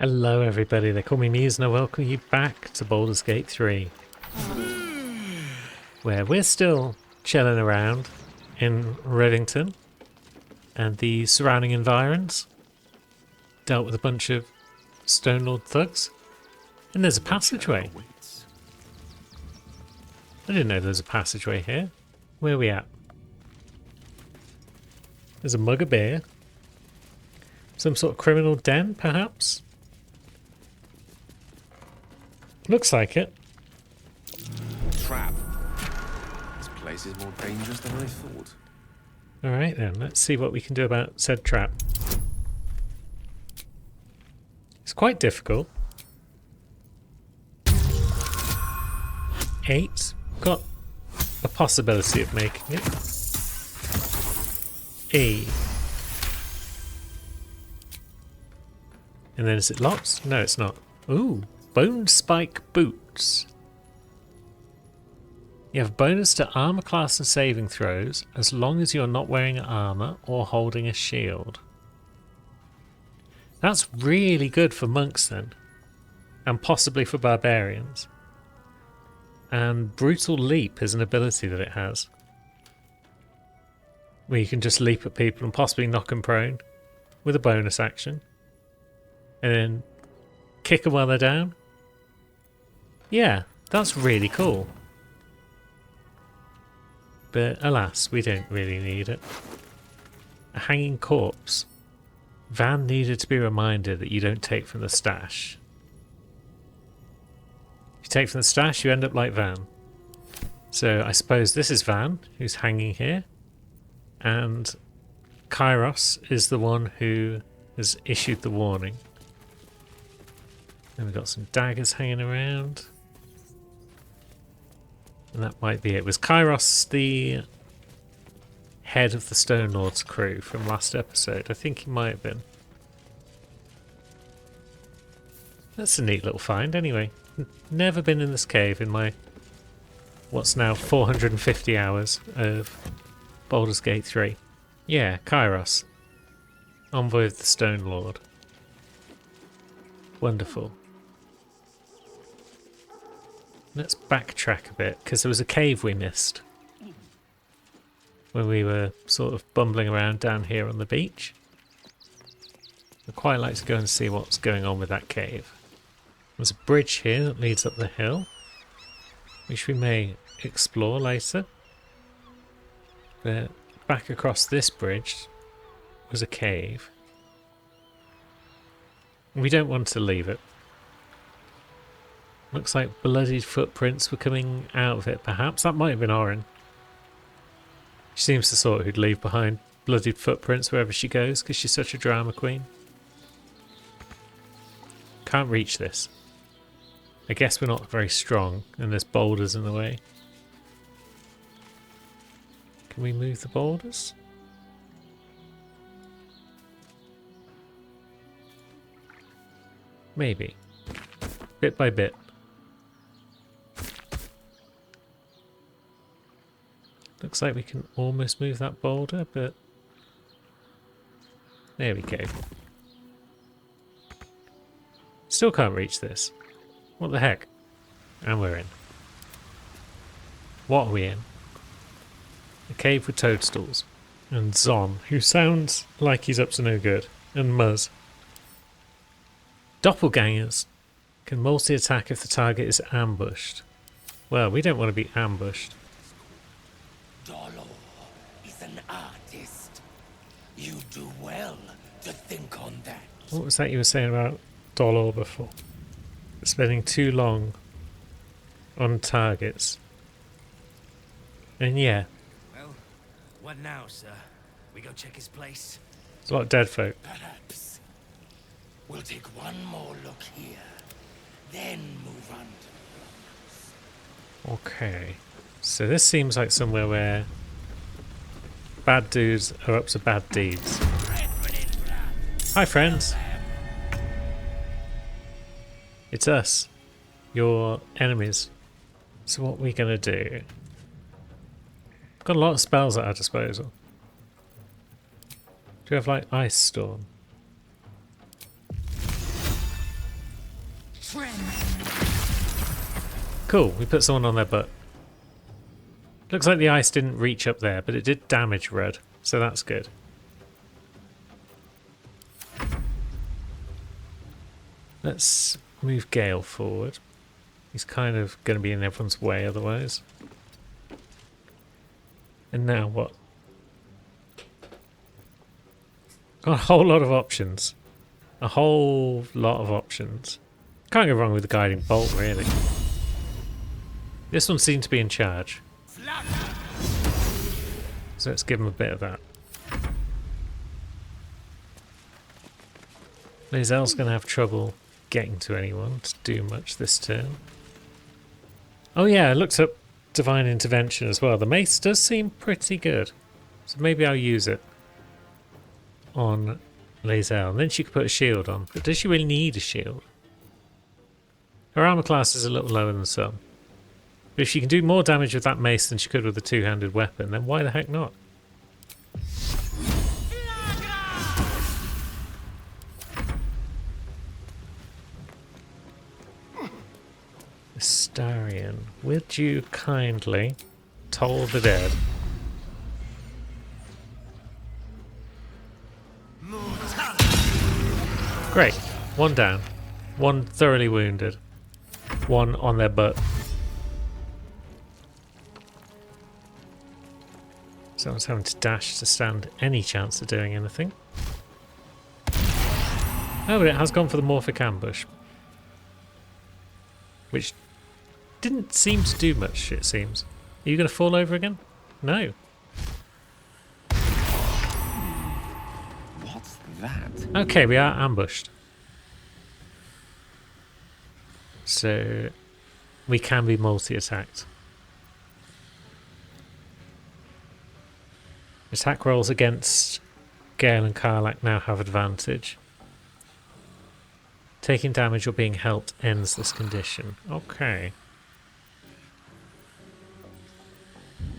Hello everybody, they call me Muse and I welcome you back to Baldur's Gate 3, where we're still chilling around in Redington and the surrounding environs. Dealt with a bunch of Stone Lord thugs, and there's a passageway. I didn't know there was a passageway here. Where are we at? There's a mug of beer. Some sort of criminal den, perhaps? Looks like it. Trap. This place is more dangerous than I thought. Alright then, let's see what we can do about said trap. It's quite difficult. 8. Got a possibility of making it. E. And then is it locked? No, it's not. Ooh, bone spike boots. You have bonus to armor class and saving throws as long as you're not wearing armor or holding a shield. That's really good for monks then, and possibly for barbarians. And brutal leap is an ability that it has, where you can just leap at people and possibly knock them prone with a bonus action, and then kick them while they're down. Yeah, that's really cool. But alas, we don't really need it. A hanging corpse. Van needed to be reminded that you don't take from the stash. If you take from the stash, you end up like Van. So I suppose this is Van, who's hanging here. And Kairos is the one who has issued the warning. And we've got some daggers hanging around. And that might be it. Was Kairos the head of the Stone Lord's crew from last episode? I think he might have been. That's a neat little find anyway. Never been in this cave in my what's now 450 hours of Baldur's Gate 3. Yeah, Kairos. Envoy of the Stone Lord. Wonderful. Let's backtrack a bit, because there was a cave we missed when we were sort of bumbling around down here on the beach. I'd quite like to go and see what's going on with that cave. There's a bridge here that leads up the hill, which we may explore later. But back across this bridge was a cave. We don't want to leave it. Looks like bloodied footprints were coming out of it, perhaps. That might have been Orin. She seems the sort who'd leave behind bloodied footprints wherever she goes, because she's such a drama queen. Can't reach this. I guess we're not very strong, and there's boulders in the way. Can we move the boulders? Maybe. Bit by bit. Looks like we can almost move that boulder, but there we go. Still can't reach this. What the heck? And we're in. What are we in? A cave with toadstools. And Zon, who sounds like he's up to no good. And Muzz. Doppelgangers can multi-attack if the target is ambushed. Well, we don't want to be ambushed. Dolo is an artist. You do well to think on that. What was that you were saying about Dolor before? Spending too long on targets. And yeah, Well, what now, sir? We go check his place? there's a lot of dead folk. Perhaps. We'll take one more look here, then move on to Okay. So this seems like somewhere where bad dudes are up to bad deeds. Hi friends! It's us, your enemies. So what are we gonna do? Got a lot of spells at our disposal. Do we have like Ice Storm? Cool, we put someone on their butt. Looks like the ice didn't reach up there, but it did damage Rudd, so that's good. Let's move Gale forward. He's kind of going to be in everyone's way otherwise. And now what? Got a whole lot of options. A whole lot of options. Can't go wrong with the guiding bolt, really. This one seemed to be in charge. So let's give him a bit of that. Lae'zel's going to have trouble getting to anyone to do much this turn. Oh yeah, I looked up Divine Intervention as well. The mace does seem pretty good. So maybe I'll use it on Lae'zel. And then she could put a shield on. But does she really need a shield? Her armor class is a little lower than some. But if she can do more damage with that mace than she could with a two-handed weapon, then why the heck not? Astarion, would you kindly toll the dead? Great. One down. One thoroughly wounded. One on their butt. Someone's having to dash to stand any chance of doing anything. Oh, but it has gone for the Morphic Ambush. Which didn't seem to do much, it seems. Are you going to fall over again? No. What's that? Okay, we are ambushed. So we can be multi-attacked. Attack rolls against Gale and Karlach now have advantage. Taking damage or being helped ends this condition. Okay.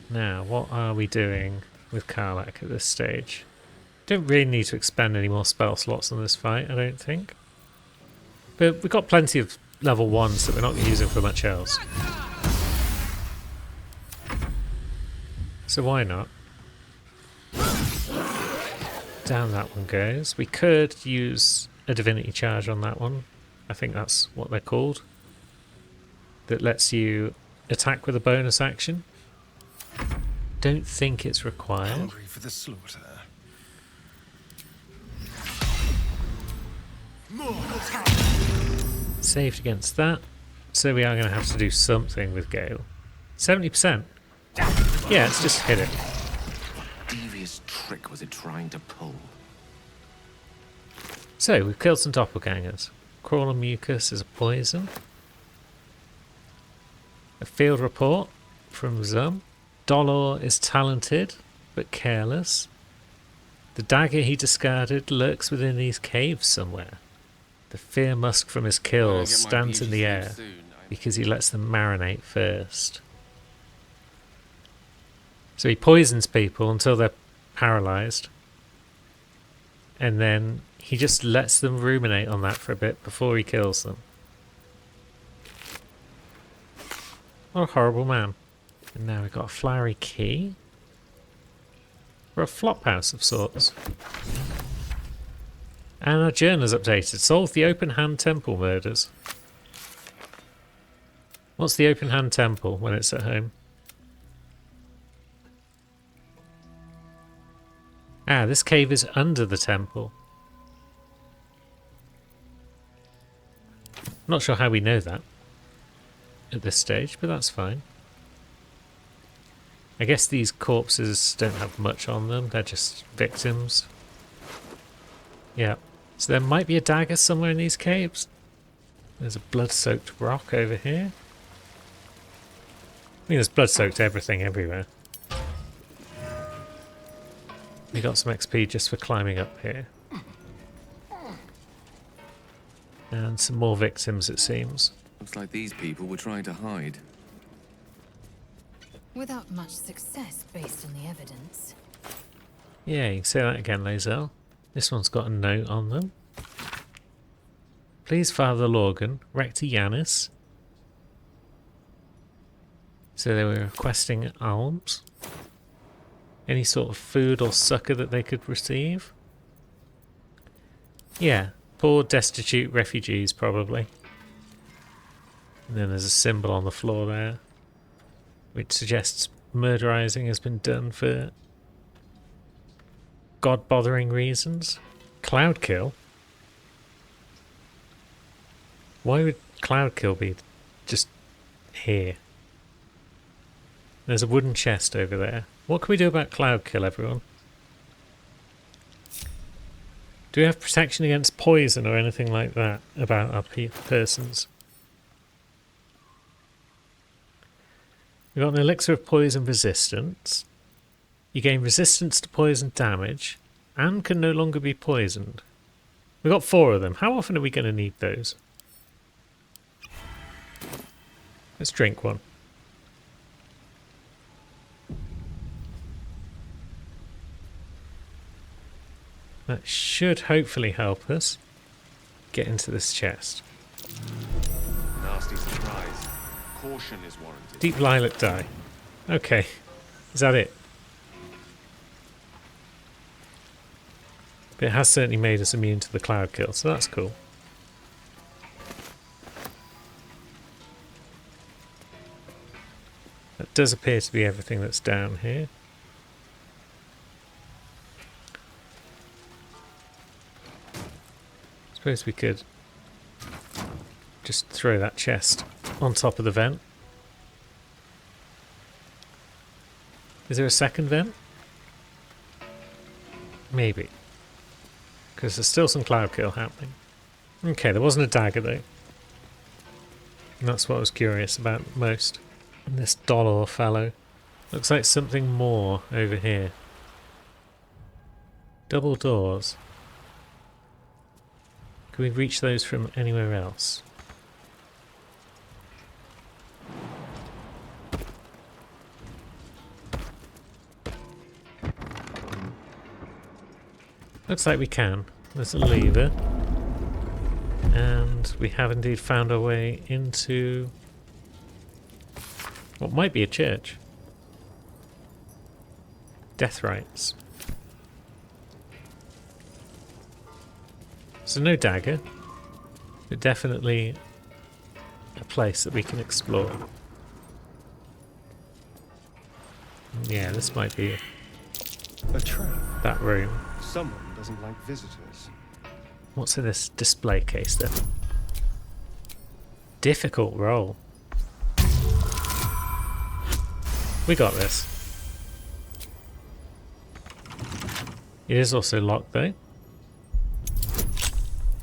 Now, what are we doing with Karlach at this stage? Don't really need to expend any more spell slots on this fight, I don't think. But we've got plenty of level 1s that we're not using for much else. So why not? Down that one goes. We could use a divinity charge on that one. I think that's what they're called. That lets you attack with a bonus action. Don't think it's required. Hungry for the slaughter. Saved against that. So we are going to have to do something with Gale. 70%. Yeah, let's just hit it. What devious trick was it trying to pull? So, we've killed some doppelgangers. Crawler mucus is a poison. A field report from Zum. Dolor is talented, but careless. The dagger he discarded lurks within these caves somewhere. The fear musk from his kills stands in the air because he lets them marinate first. So he poisons people until they're paralysed. And then he just lets them ruminate on that for a bit before he kills them. What a horrible man. And now we've got a flowery key. Or a flop house of sorts. And our journal's updated. Solve the open hand temple murders. What's the open hand temple when it's at home? Ah, this cave is under the temple. Not sure how we know that at this stage, but that's fine. I guess these corpses don't have much on them, they're just victims. Yeah, so there might be a dagger somewhere in these caves. There's a blood-soaked rock over here. I mean, there's blood-soaked everything everywhere. We got some XP just for climbing up here. And some more victims, it seems. Looks like these people were trying to hide. Without much success based on the evidence. Yeah, you can say that again, Lae'zel. This one's got a note on them. Please, Father Lorgan, Rector Yanis. So they were requesting alms. Any sort of food or succor that they could receive? Yeah, poor, destitute refugees, probably. And then there's a symbol on the floor there, which suggests murderizing has been done for God-bothering reasons. Cloudkill? Why would Cloudkill be just here? There's a wooden chest over there. What can we do about Cloudkill, everyone? Do we have protection against poison or anything like that about our persons? We've got an elixir of poison resistance. You gain resistance to poison damage and can no longer be poisoned. We've got 4 of them. How often are we going to need those? Let's drink one. That should hopefully help us get into this chest. Nasty surprise. Caution is warranted. Deep lilac dye. Okay. Is that it? But it has certainly made us immune to the Cloudkill, so that's cool. That does appear to be everything that's down here. Suppose we could just throw that chest on top of the vent. Is there a second vent? Maybe. Because there's still some Cloudkill happening. Okay, there wasn't a dagger though. And that's what I was curious about most. And this Dolor fellow. Looks like something more over here. Double doors. Can we reach those from anywhere else? Looks like we can. There's a lever. And we have indeed found our way into what might be a church. Death rites. So no dagger, but definitely a place that we can explore. Yeah, this might be A trap. that room. Someone doesn't like visitors. What's in this display case then? Difficult roll. We got this. It is also locked though.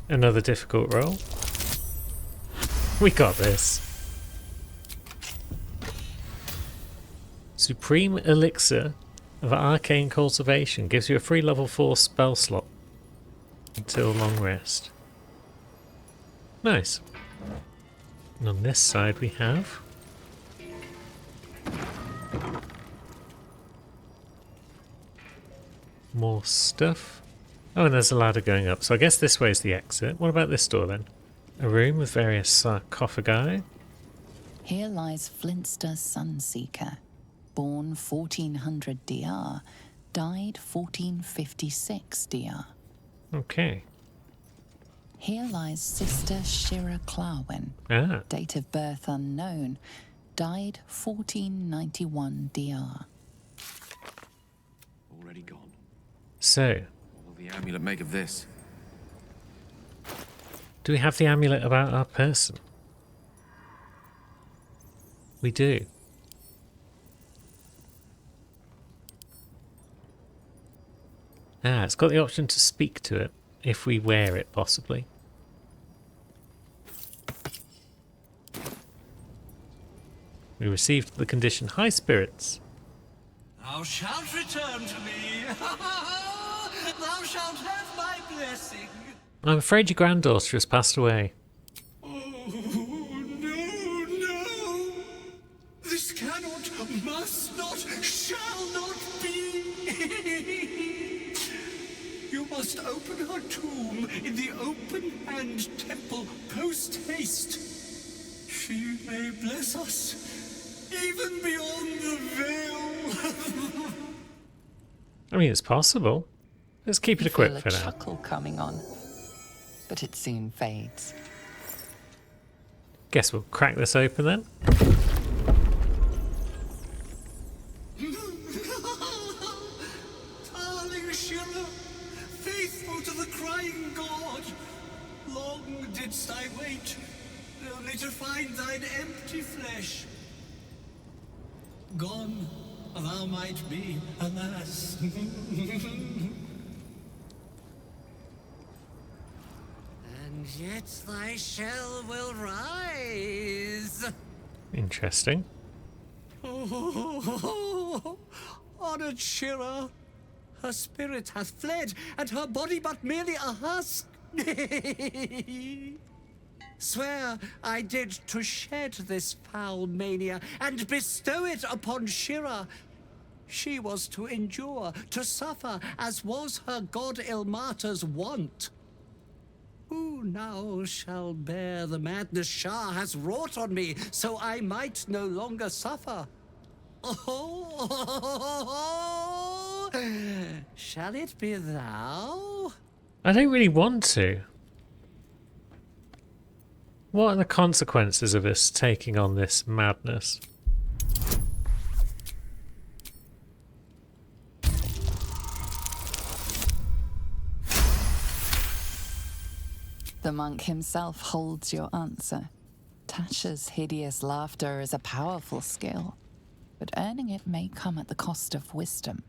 Another difficult roll. We got this. Supreme Elixir of Arcane Cultivation gives you a free level 4 spell slot until long rest. Nice. And on this side we have more stuff. Oh, and there's a ladder going up, so I guess this way is the exit. What about this door then? A room with various sarcophagi. Here lies Flintster Sunseeker, born 1400 DR, died 1456 DR. Okay. Here lies Sister Shira Clawin, Ah, date of birth unknown, died 1491 DR. Already gone. so What will the amulet make of this? do we have the amulet about our person? We do. Ah, it's got the option to speak to it if we wear it, possibly. We received the condition high spirits. Thou shalt return to me. Thou shalt have my blessing. I'm afraid your granddaughter has passed away. Oh, no, no. This cannot, must not, shall not be. You must open her tomb in the open-hand temple post-haste. She may bless us, even beyond the veil. I mean, it's possible. Let's keep it You feel equipped for a now. chuckle coming on, but it soon fades. Guess we'll crack this open then. Darling Shira, faithful to the crying god, long didst I wait, only to find thine empty flesh. Gone thou might be, alas. And yet thy shell will rise. Interesting. Oh, honored Shira, her spirit hath fled, and her body but merely a husk. Swear I did to shed this foul mania and bestow it upon Shira. She was to endure, to suffer, as was her god Ilmata's wont. Who now shall bear the madness Shah has wrought on me, so I might no longer suffer? Oh, shall it be thou? I don't really want to. What are the consequences of us taking on this madness? The monk himself holds your answer. Tasha's hideous laughter is a powerful skill, but earning it may come at the cost of wisdom.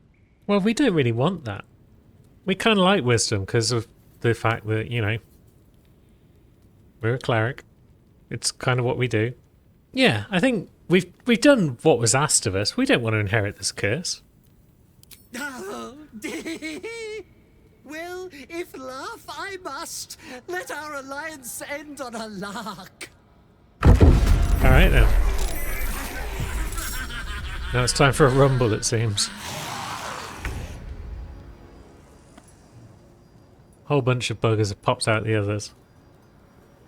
Well, we don't really want that. We kind of like wisdom because of the fact that, you know, we're a cleric. It's kind of what we do. Yeah, I think we've done what was asked of us. We don't want to inherit this curse. Oh, well, if laugh I must, let our alliance end on a lark. All right then. Now it's time for a rumble, it seems. Whole bunch of buggers have popped out the others.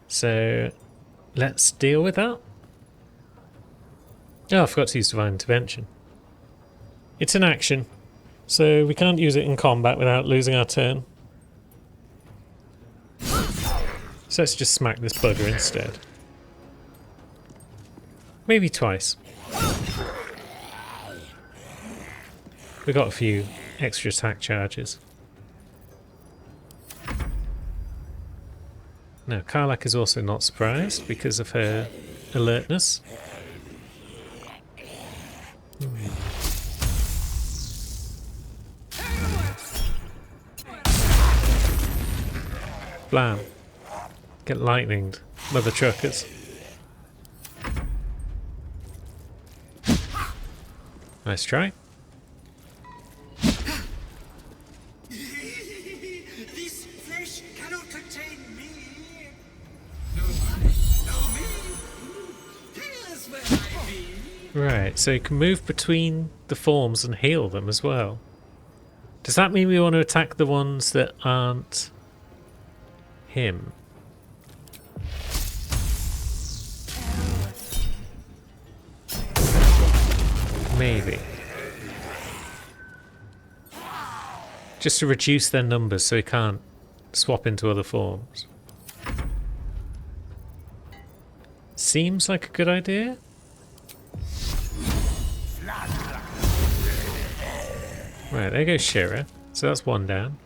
So let's deal with that. Oh, I forgot to use Divine Intervention. It's an action, so we can't use it in combat without losing our turn. So let's just smack this bugger instead. Maybe twice. We got a few extra attack charges. Now, Karlach is also not surprised because of her alertness. Blam. Get lightninged, mother truckers. Nice try. This flesh cannot contain me. No I, no me. Here's where I be. Right, so you can move between the forms and heal them as well. Does that mean we want to attack the ones that aren't him? Maybe. Just to reduce their numbers so he can't swap into other forms. Seems like a good idea. Right, there goes Shira. So that's one down.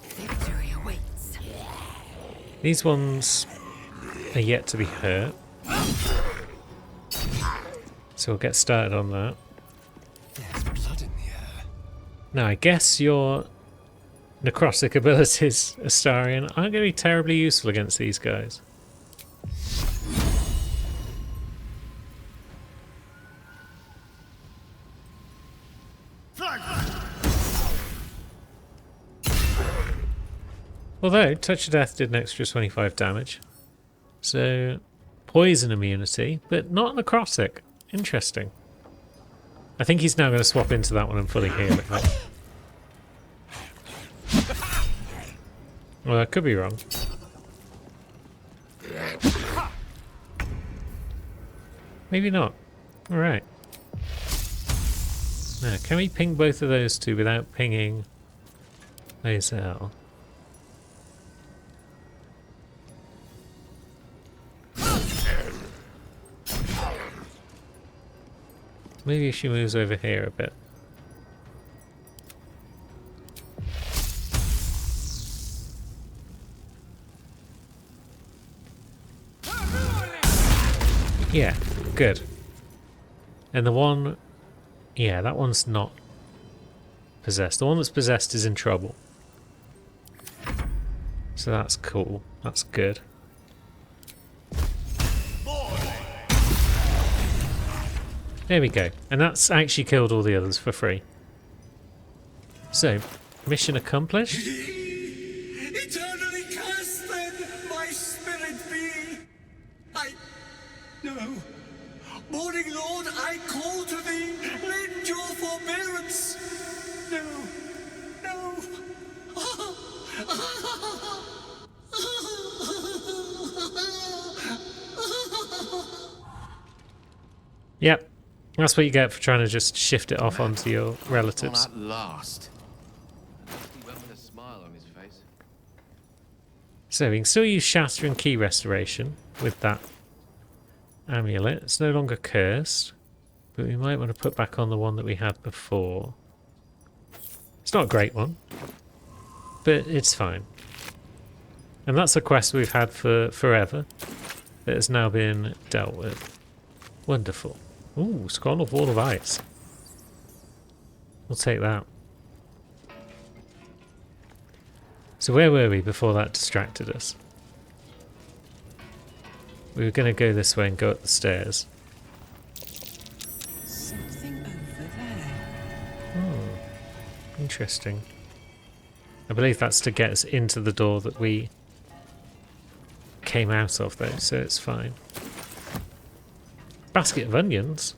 Victory awaits. These ones are yet to be hurt. So we'll get started on that. There's blood in the air. Now, I guess your necrotic abilities, Astarion, aren't going to be terribly useful against these guys. Although, Touch of Death did an extra 25 damage. So, poison immunity, but not necrotic. Interesting. I think he's now going to swap into that one and fully heal it. Well, I could be wrong. Maybe not. Alright. Now, can we ping both of those two without pinging Lae'zel? Maybe if she moves over here a bit. Yeah, good. And the one... Yeah, that one's not possessed. The one that's possessed is in trouble. So that's cool. That's good. There we go. And that's actually killed all the others for free. So, mission accomplished. Eternally cast then, my spirit be. No. Morning Lord, I call to thee. Lend your forbearance. No. Yep. That's what you get for trying to just shift it off onto your relatives. At last. He went with a smile on his face. So we can still use Shatter and Key Restoration with that amulet. It's no longer cursed, but we might want to put back on the one that we had before. It's not a great one, but it's fine. And that's a quest we've had for forever that has now been dealt with. Wonderful. Ooh, Scroll of Wall of Ice. We'll take that. So where were we before that distracted us? We were going to go this way and go up the stairs. Something over there. Interesting. I believe that's to get us into the door that we came out of though, so it's fine. Basket of onions?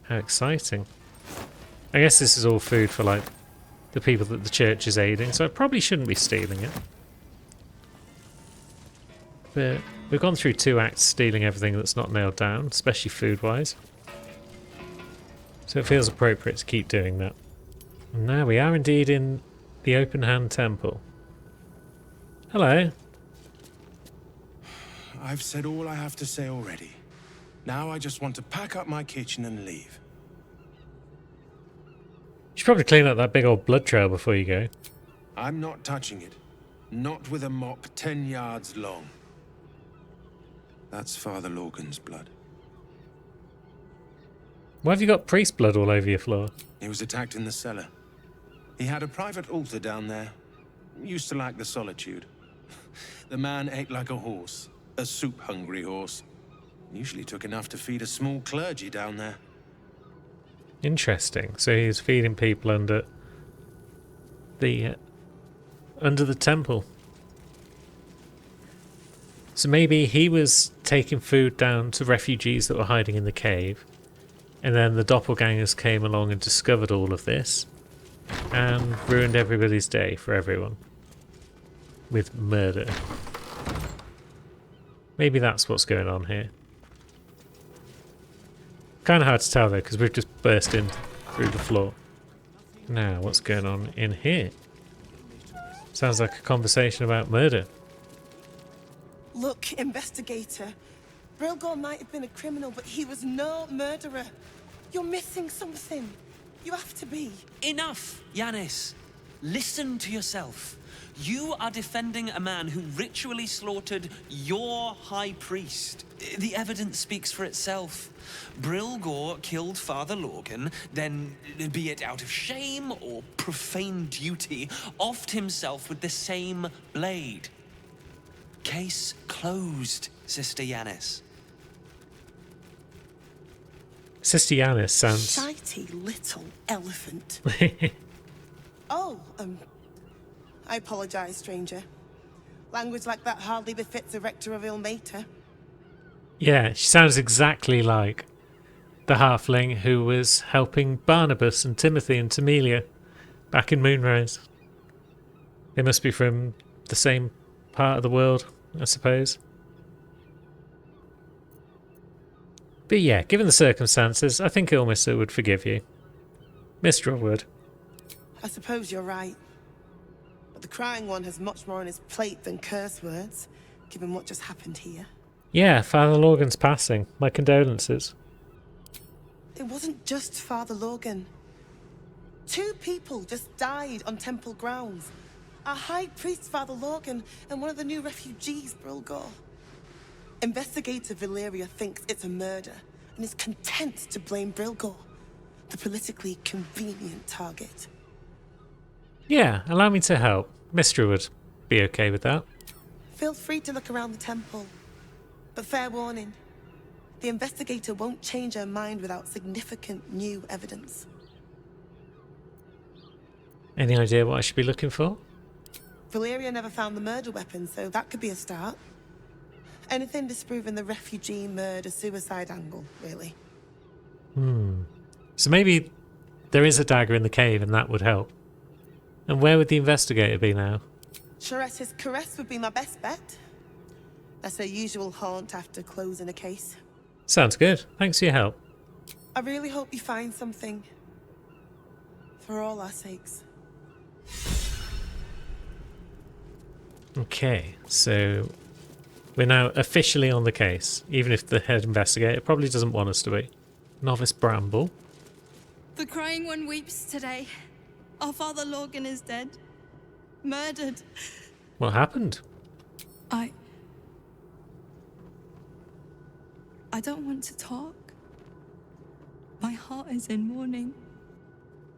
How exciting. I guess this is all food for like the people that the church is aiding, so I probably shouldn't be stealing it. But we've gone through 2 acts stealing everything that's not nailed down, especially food-wise. So it feels appropriate to keep doing that. And now we are indeed in the Open Hand Temple. Hello. I've said all I have to say already. Now I just want to pack up my kitchen and leave. You should probably clean up that big old blood trail before you go. I'm not touching it. Not with a mop 10 yards long. That's Father Lorgan's blood. Why have you got priest blood all over your floor? He was attacked in the cellar. He had a private altar down there. Used to like the solitude. The man ate like a horse. A soup-hungry horse. Usually took enough to feed a small clergy down there. Interesting. So he's feeding people under the temple. So maybe he was taking food down to refugees that were hiding in the cave, and then the doppelgangers came along and discovered all of this and ruined everybody's day for everyone with murder. Maybe that's what's going on here. Kind of hard to tell though, because we've just burst in through the floor. Now, what's going on in here? Sounds like a conversation about murder. Look, investigator. Brilgor might have been a criminal, but he was no murderer. You're missing something. You have to be. Enough, Yanis. Listen to yourself. You are defending a man who ritually slaughtered your high priest. The evidence speaks for itself. Brilgor killed Father Lorgan, then, be it out of shame or profane duty, offed himself with the same blade. Case closed, Sister Yanis. Sister Yanis sounds... Shitey little elephant. Oh, I apologize, stranger. Language like that hardly befits a rector of Ilmater. Yeah, she sounds exactly like the halfling who was helping Barnabas and Timothy and Temelia back in Moonrise. They must be from the same part of the world, I suppose. But yeah, given the circumstances, I think Ilmater would forgive you. Mistral would. I suppose you're right. But the Crying One has much more on his plate than curse words, given what just happened here. Yeah, Father Lorgan's passing. My condolences. It wasn't just Father Lorgan. 2 people just died on temple grounds. Our High Priest, Father Lorgan, and one of the new refugees, Brilgor. Investigator Valeria thinks it's a murder and is content to blame Brilgor, the politically convenient target. Yeah, allow me to help. Mistra would be okay with that. Feel free to look around the temple. But fair warning, the investigator won't change her mind without significant new evidence. Any idea what I should be looking for? Valeria never found the murder weapon, so that could be a start. Anything disproving the refugee murder-suicide angle, really. So maybe there is a dagger in the cave and that would help. And where would the investigator be now? Charette's caress would be my best bet. That's her usual haunt after closing a case. Sounds good. Thanks for your help. I really hope you find something. For all our sakes. Okay, so we're now officially on the case, even if the head investigator probably doesn't want us to be. Novice Bramble. The Crying One weeps today. Our Father Lorgan is dead. Murdered. What happened? I don't want to talk. My heart is in mourning.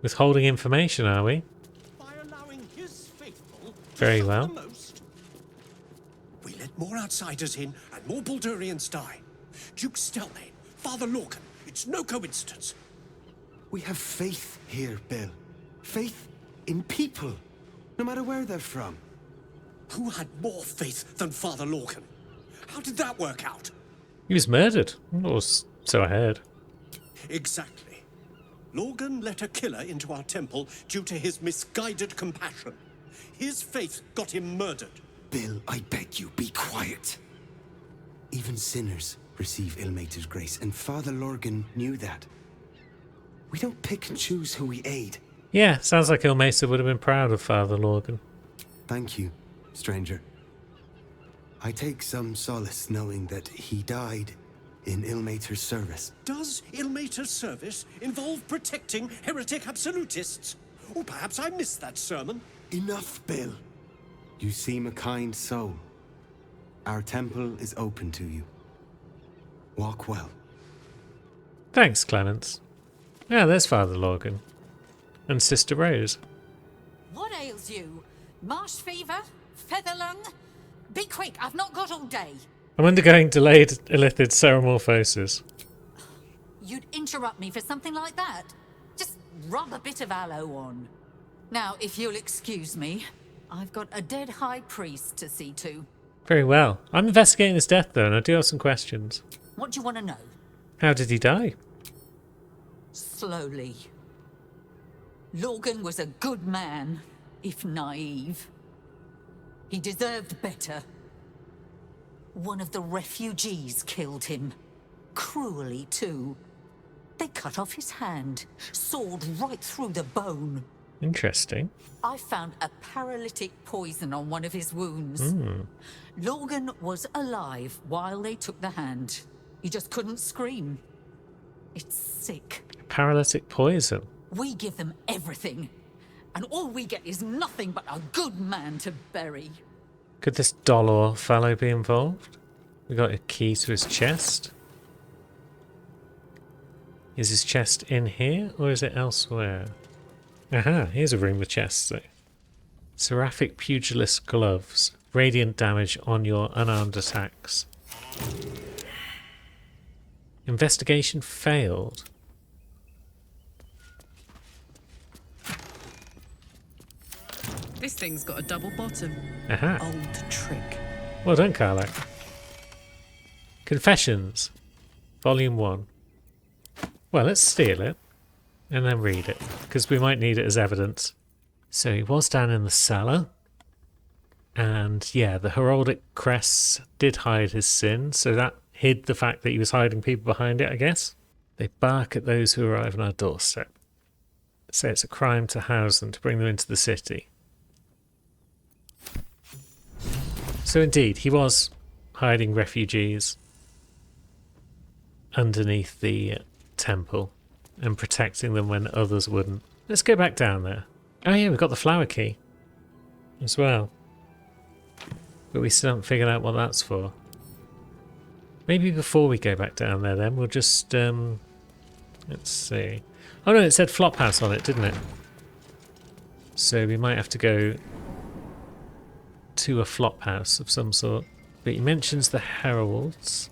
Withholding information, are we? By allowing his faithful to Very suffer well. the most. We let more outsiders in and more Baldurians die. Duke Stelmane, Father Lorcan, it's no coincidence. We have faith here, Bill. Faith in people, no matter where they're from. Who had more faith than Father Lorcan? How did that work out? He was murdered. Or so I heard. Exactly. Lorgan let a killer into our temple due to his misguided compassion. His faith got him murdered. Bill, I beg you, be quiet. Even sinners receive Ilmater's grace, and Father Lorgan knew that. We don't pick and choose who we aid. Yeah, sounds like Ilmater would have been proud of Father Lorgan. Thank you, stranger. I take some solace knowing that he died in Ilmater's service. Does Ilmater's service involve protecting heretic absolutists? Or perhaps I missed that sermon. Enough, Bill. You seem a kind soul. Our temple is open to you. Walk well. Thanks, Clemens. Yeah, there's Father Lorgan. And Sister Rose. What ails you? Marsh fever? Feather lung? Be quick, I've not got all day. I'm undergoing delayed Illithid ceremorphosis. You'd interrupt me for something like that? Just rub a bit of aloe on. Now, if you'll excuse me, I've got a dead high priest to see to. Very well. I'm investigating his death, though, and I do have some questions. What do you want to know? How did he die? Slowly. Lorgan was a good man, if naive. He deserved better. One of the refugees killed him. Cruelly, too. They cut off his hand, sawed right through the bone. Interesting. I found a paralytic poison on one of his wounds. Lorgan was alive while they took the hand. He just couldn't scream. It's sick. Paralytic poison. We give them everything, and all we get is nothing but a good man to bury. Could this Dolor fellow be involved? We got a key to his chest. Is his chest in here, or is it elsewhere? Aha, here's a room with chests, though. Seraphic Pugilist Gloves. Radiant damage on your unarmed attacks. Investigation failed. This thing's got a double bottom. Aha. Old trick. Well done, Karlak. Confessions. Volume 1. Well, let's steal it. And then read it. Because we might need it as evidence. So he was down in the cellar. And yeah, the heraldic crests did hide his sin, so that hid the fact that he was hiding people behind it, I guess. They bark at those who arrive on our doorstep. Say it's a crime to house them, to bring them into the city. So indeed, he was hiding refugees underneath the temple and protecting them when others wouldn't. Let's go back down there. Oh yeah, we've got the flower key as well. But we still haven't figured out what that's for. Maybe before we go back down there then, we'll just, let's see. Oh no, it said Flophouse on it, didn't it? So we might have to go to a Flophouse of some sort. But he mentions the heralds,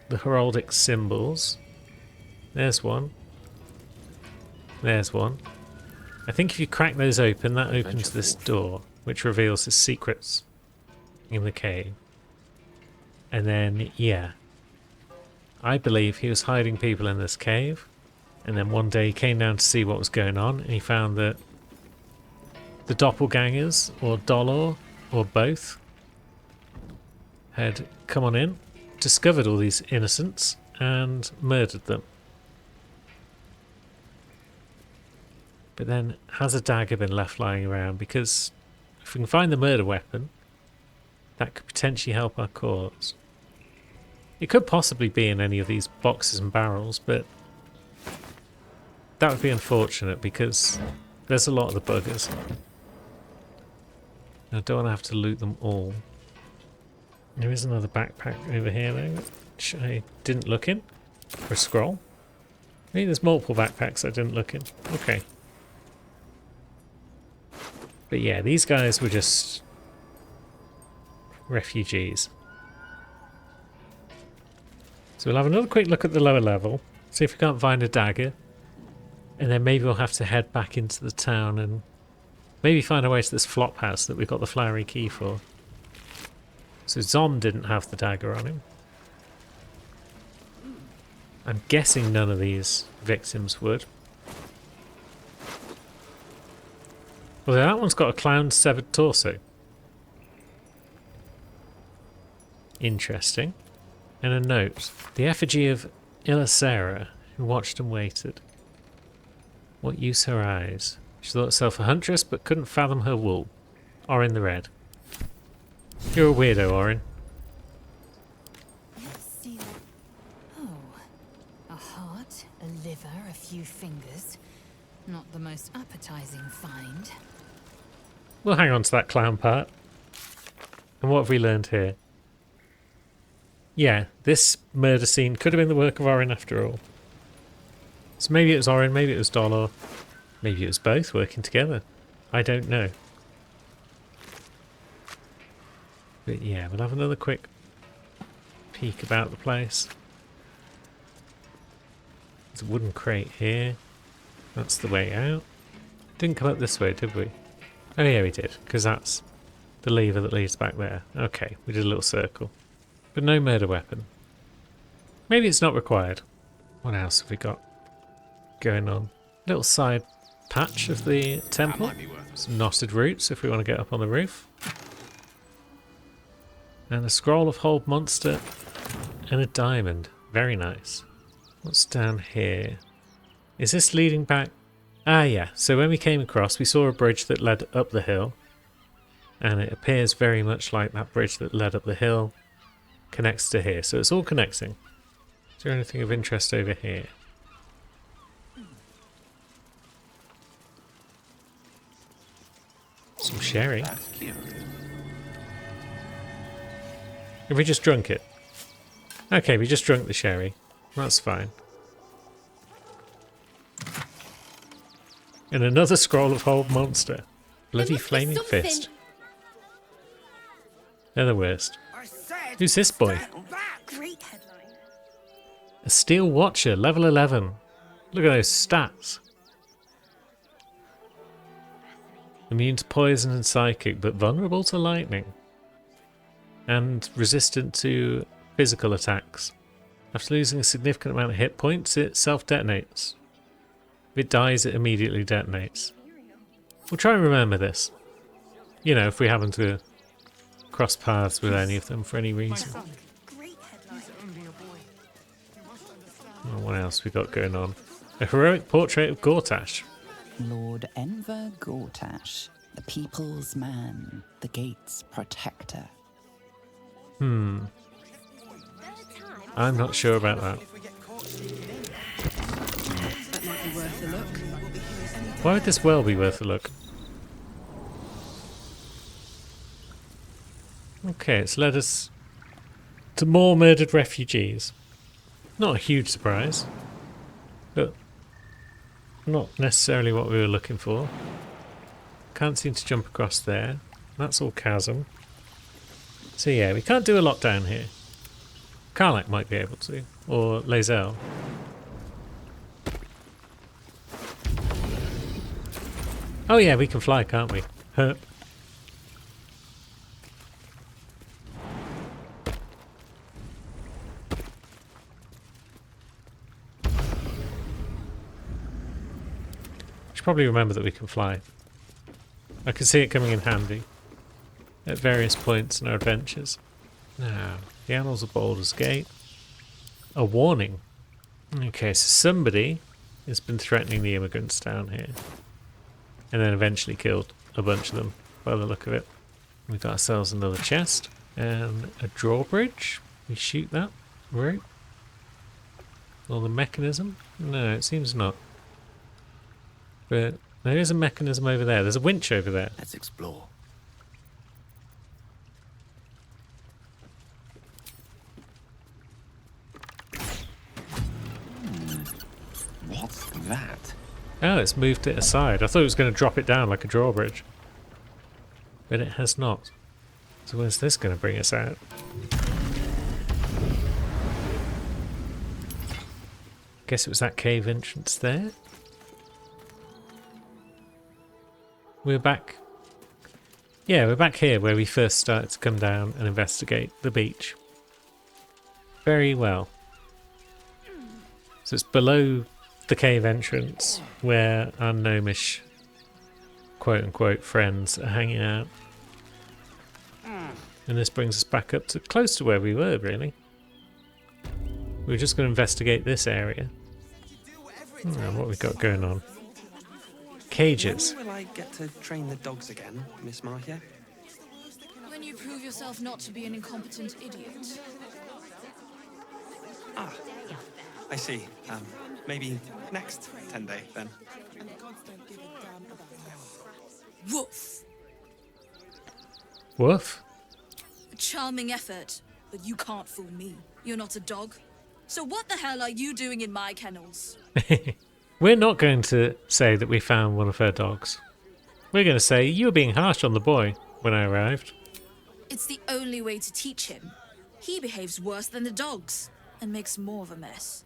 the heraldic symbols. There's one. There's one. I think if you crack those open, that opens this door, which reveals his secrets in the cave. And then, yeah, I believe he was hiding people in this cave, and then one day he came down to see what was going on, and he found that the doppelgangers, or Dolor, or both, had come on in, discovered all these innocents, and murdered them. But then, has a dagger been left lying around? Because if we can find the murder weapon, that could potentially help our cause. It could possibly be in any of these boxes and barrels, but that would be unfortunate because there's a lot of the buggers. I don't want to have to loot them all. There is another backpack over here though, which I didn't look in. For a scroll. Maybe there's multiple backpacks I didn't look in. Okay. But yeah, these guys were just refugees. So we'll have another quick look at the lower level, see if we can't find a dagger, and then maybe we'll have to head back into the town and maybe find our way to this Flophouse that we got the flowery key for. So Zom didn't have the dagger on him. I'm guessing none of these victims would. Although that one's got a clown's severed torso. Interesting. And a note. The effigy of Ilisera, who watched and waited. What use her eyes? She thought herself a huntress, but couldn't fathom her wool. Orin the Red. You're a weirdo, Orin. Oh, a heart, a liver, a few fingers. Not the most appetizing find. We'll hang on to that clown part. And what have we learned here? Yeah, this murder scene could have been the work of Orin after all. So maybe it was Orin, maybe it was Dolor, maybe it was both working together. I don't know. But yeah, we'll have another quick peek about the place. There's a wooden crate here. That's the way out. Didn't come up this way, did we? Oh yeah, we did, because that's the lever that leads back there. Okay, we did a little circle. But no murder weapon. Maybe it's not required. What else have we got going on? Little side patch of the temple. Some knotted roots if we want to get up on the roof. And a scroll of Hold Monster and a diamond. Very nice. What's down here? Is this leading back? Ah yeah, so when we came across we saw a bridge that led up the hill. And it appears very much like that bridge that led up the hill connects to here. So it's all connecting. Is there anything of interest over here? Some sherry. Have we just drunk it? Okay, we just drunk the sherry. That's fine. And another scroll of Hold Monster. Bloody flaming fist. They're the worst. Who's this boy? Great headline. A Steel Watcher, level 11. Look at those stats. Immune to poison and psychic, but vulnerable to lightning. And resistant to physical attacks. After losing a significant amount of hit points, it self-detonates. If it dies, it immediately detonates. We'll try and remember this. you know, if we happen to cross paths with any of them for any reason. Oh, what else we got going on? A heroic portrait of Gortash. Lord Enver Gortash, the people's man, the gate's protector. I'm not sure about that. That might be worth a look. Why would this well be worth a look? Okay, it's led us to more murdered refugees. Not a huge surprise, but not necessarily what we were looking for. Can't seem to jump across there. That's all chasm. So yeah, we can't do a lot down here. Karlach might be able to, or Lae'zel. Oh yeah, we can fly, can't we? Herp. Should probably remember that we can fly. I can see it coming in handy at various points in our adventures. Now, the Annals of Baldur's Gate. A warning. Okay, so somebody has been threatening the immigrants down here. And then eventually killed a bunch of them, by the look of it. We got ourselves another chest. And a drawbridge. We shoot that rope. Or the mechanism? No, it seems not. But there is a mechanism over there. There's a winch over there. Let's explore. What's that? Oh, it's moved it aside. I thought it was going to drop it down like a drawbridge. But it has not. So where's this going to bring us out? Guess it was that cave entrance there. We're back. Yeah, we're back here where we first started to come down and investigate the beach. Very well. So it's below the cave entrance where our gnomish quote-unquote friends are hanging out. And this brings us back up to close to where we were, really. We were just going to investigate this area. What we got going on. Cages. When will I get to train the dogs again, Miss Markia? When you prove yourself not to be an incompetent idiot. Ah, I see. Maybe next 10-day, then. Woof! Woof? A charming effort, but you can't fool me. You're not a dog. So what the hell are you doing in my kennels? We're not going to say that we found one of her dogs. We're going to say you were being harsh on the boy when I arrived. It's the only way to teach him. He behaves worse than the dogs and makes more of a mess.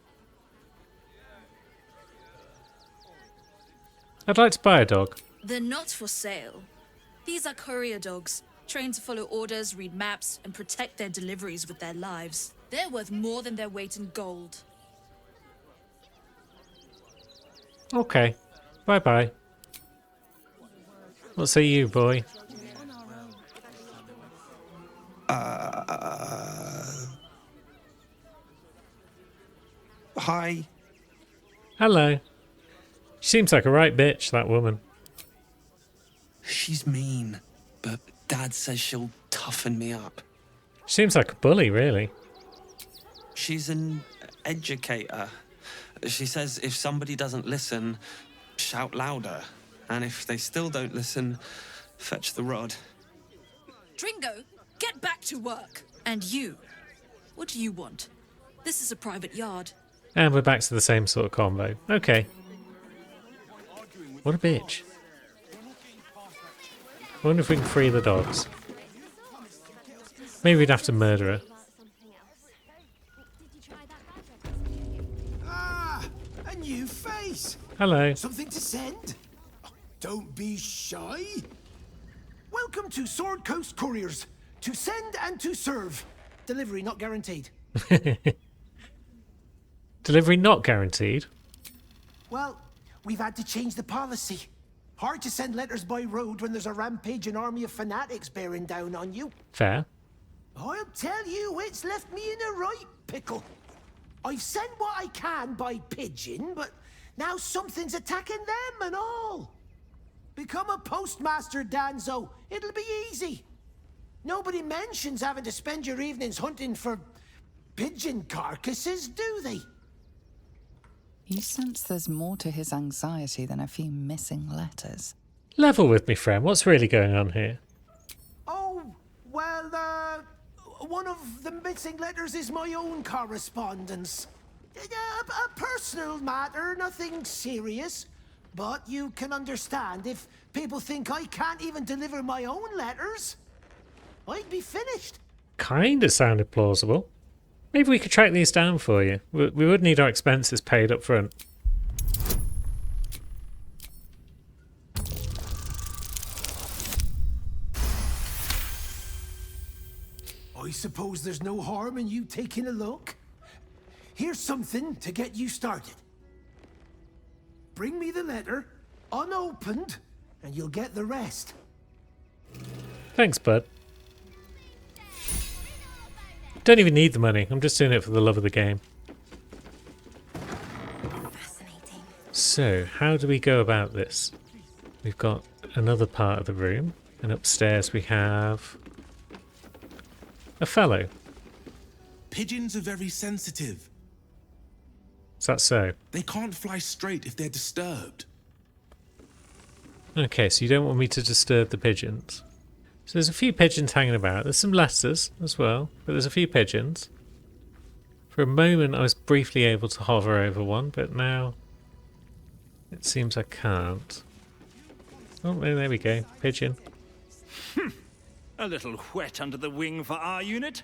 I'd like to buy a dog. They're not for sale. These are courier dogs, trained to follow orders, read maps, and protect their deliveries with their lives. They're worth more than their weight in gold. Okay. Bye-bye. What say you, boy? Hi. Hello. She seems like a right bitch, that woman. She's mean, but Dad says she'll toughen me up. She seems like a bully, really. She's an educator. She says if somebody doesn't listen, shout louder. And if they still don't listen, fetch the rod. Dringo, get back to work. And you, what do you want? This is a private yard. And we're back to the same sort of combo. Okay. What a bitch. I wonder if we can free the dogs. Maybe we'd have to murder her. Ah, a new face. Hello. Something to send? Oh, don't be shy. Welcome to Sword Coast Couriers. To send and to serve. Delivery not guaranteed. Delivery not guaranteed? Well, we've had to change the policy. Hard to send letters by road when there's a rampaging army of fanatics bearing down on you. Fair. I'll tell you, it's left me in a right pickle. I've sent what I can by pigeon, but now something's attacking them and all. Become a postmaster, Danzo. It'll be easy. Nobody mentions having to spend your evenings hunting for pigeon carcasses, do they? You sense there's more to his anxiety than a few missing letters. Level with me, friend. What's really going on here? Oh, well, one of the missing letters is my own correspondence. A personal matter, nothing serious. But you can understand if people think I can't even deliver my own letters, I'd be finished. Kinda sounded plausible. Maybe we could track these down for you. We would need our expenses paid up front. I suppose there's no harm in you taking a look. Here's something to get you started. Bring me the letter, unopened, and you'll get the rest. Thanks, bud. Don't even need the money. I'm just doing it for the love of the game. So, how do we go about this? We've got another part of the room, and upstairs we have a fellow. Pigeons are very sensitive. Is that so? They can't fly straight if they're disturbed. Okay, so you don't want me to disturb the pigeons. So there's a few pigeons hanging about. There's some letters as well, but there's a few pigeons. For a moment I was briefly able to hover over one, but now it seems I can't. Oh, there we go. Pigeon. A little wet under the wing for our unit.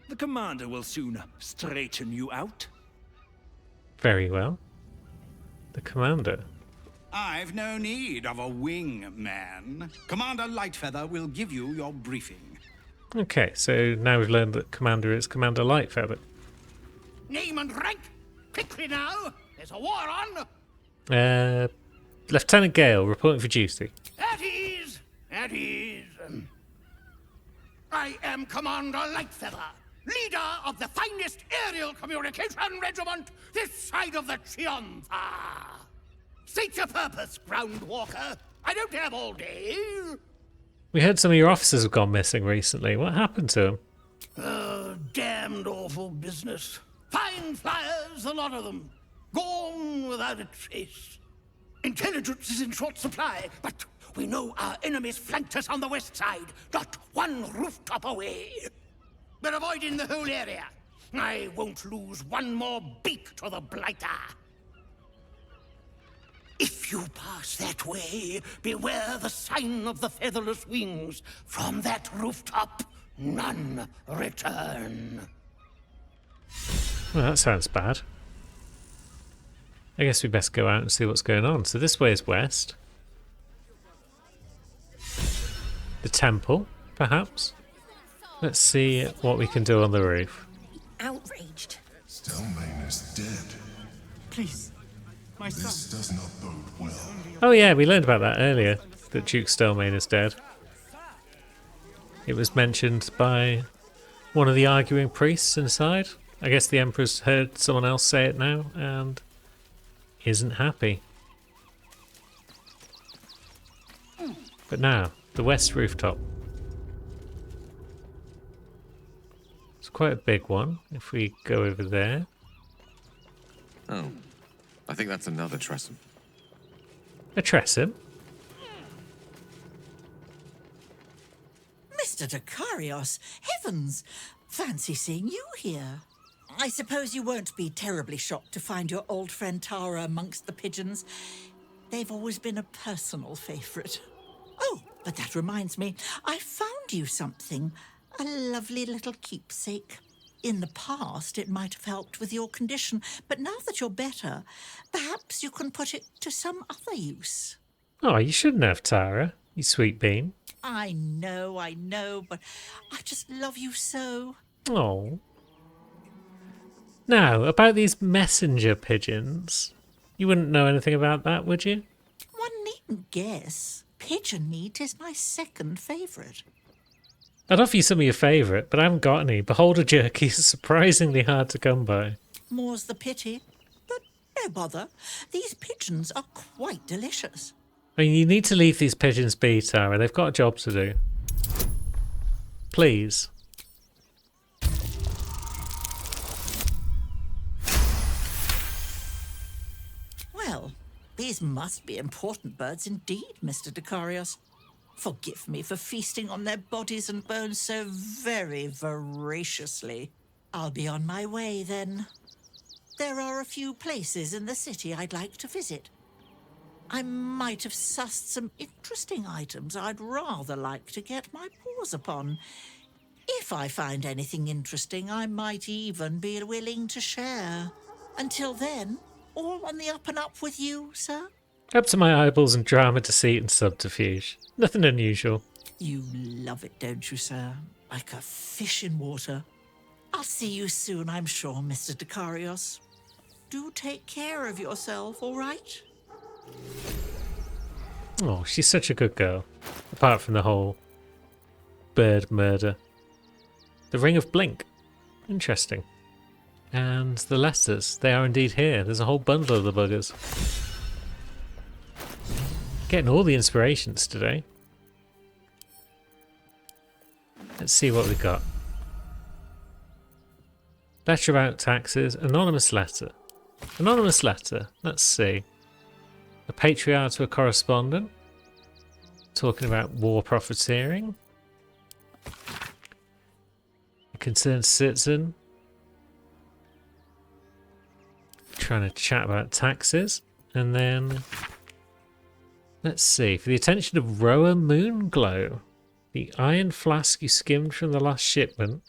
The commander will soon straighten you out. Very well. The commander. I've no need of a wing man. Commander Lightfeather will give you your briefing. Okay, so now we've learned that commander is Commander Lightfeather. Name and rank? Quickly now! There's a war on! Lieutenant Gale, reporting for duty. At ease! At ease! I am Commander Lightfeather, leader of the finest aerial communication regiment this side of the Chianza. State your purpose, Groundwalker. I don't have all day. We heard some of your officers have gone missing recently. What happened to them? Damned awful business. Fine flyers, a lot of them. Gone without a trace. Intelligence is in short supply, but we know our enemies flanked us on the west side, not one rooftop away. We're avoiding the whole area. I won't lose one more beak to the blighter. If you pass that way, beware the sign of the featherless wings. From that rooftop, none return. Well, that sounds bad. I guess we best go out and see what's going on. So this way is west. The temple, perhaps? Let's see what we can do on the roof. Outraged. Stelmane is dead. Please, my son. This does not bode well. Oh yeah, we learned about that earlier, that Duke Stelmane is dead. It was mentioned by one of the arguing priests inside. I guess the Emperor's heard someone else say it now, and isn't happy. But now, the west rooftop. It's quite a big one, if we go over there. Oh, I think that's another Tressym. A Tressym? Mr. Dekarios, heavens! Fancy seeing you here. I suppose you won't be terribly shocked to find your old friend Tara amongst the pigeons. They've always been a personal favourite. Oh, but that reminds me, I found you something. A lovely little keepsake. In the past, it might have helped with your condition, but now that you're better, perhaps you can put it to some other use. Oh, you shouldn't have, Tara, you sweet bean. I know, but I just love you so. Oh. Now, about these messenger pigeons. You wouldn't know anything about that, would you? One neat wouldn't guess. Pigeon meat is my second favourite. I'd offer you some of your favourite, but I haven't got any. Beholder jerky is surprisingly hard to come by. More's the pity. But no bother. These pigeons are quite delicious. I mean, you need to leave these pigeons be, Tara. They've got a job to do. Please. Well, these must be important birds indeed, Mr. Dekarios. Forgive me for feasting on their bodies and bones so very voraciously. I'll be on my way then. There are a few places in the city I'd like to visit. I might have sussed some interesting items I'd rather like to get my paws upon. If I find anything interesting, I might even be willing to share. Until then, all on the up and up with you, sir? Up to my eyeballs in drama, deceit and subterfuge. Nothing unusual. You love it, don't you, sir? Like a fish in water. I'll see you soon, I'm sure, Mr. Dekarios. Do take care of yourself, all right? Oh, she's such a good girl. Apart from the whole bird murder. The Ring of Blink. Interesting. And the letters. They are indeed here. There's a whole bundle of the buggers. Getting all the inspirations today. Let's see what we got. Letter about taxes. Anonymous letter. Anonymous letter. Let's see. A patriarch to a correspondent. Talking about war profiteering. A concerned citizen. Trying to chat about taxes. And then... let's see. For the attention of Roa Moonglow. The iron flask you skimmed from the last shipment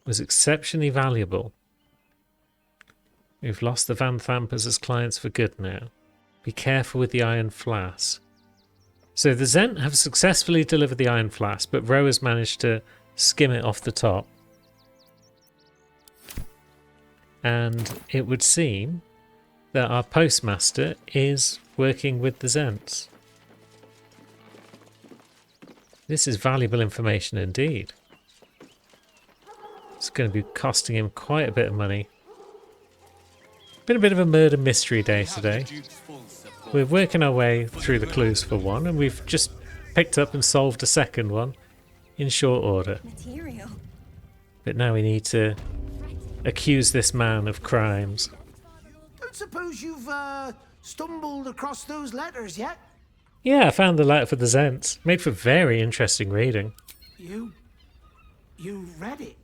was exceptionally valuable. We've lost the Van Thampers as clients for good now. Be careful with the iron flask. So the Zent have successfully delivered the iron flask, but Roe has managed to skim it off the top. And it would seem that our postmaster is working with the Zents. This is valuable information indeed. It's going to be costing him quite a bit of money. Been a bit of a murder mystery day today. We're working our way through the clues for one, and we've just picked up and solved a second one in short order. Material. But now we need to accuse this man of crimes. Don't suppose you've stumbled across those letters yet? Yeah, I found the letter for the Zents. Made for very interesting reading. You read it?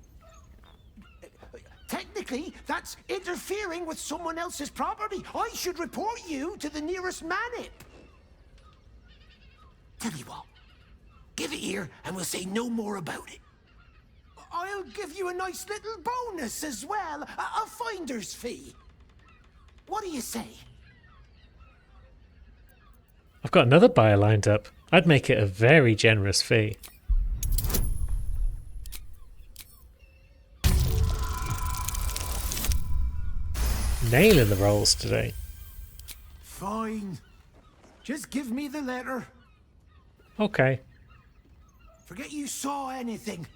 Technically, that's interfering with someone else's property. I should report you to the nearest manip. Tell you what, give it here and we'll say no more about it. I'll give you a nice little bonus as well, a finder's fee. What do you say? I've got another buyer lined up. I'd make it a very generous fee. Nailing the rolls today. Fine. Just give me the letter. Okay. Forget you saw anything.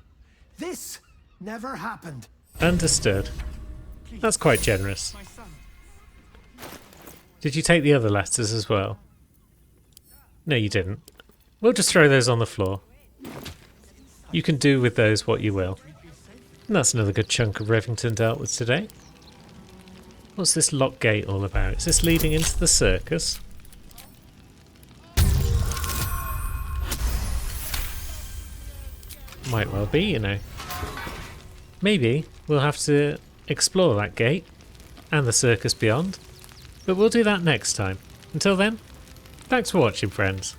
This never happened. Understood. That's quite generous. Did you take the other letters as well? No, you didn't. We'll just throw those on the floor. You can do with those what you will. And that's another good chunk of Rivington dealt with today. What's this lock gate all about? Is this leading into the circus? Might well be, you know. Maybe we'll have to explore that gate and the circus beyond. But we'll do that next time. Until then, thanks for watching, friends.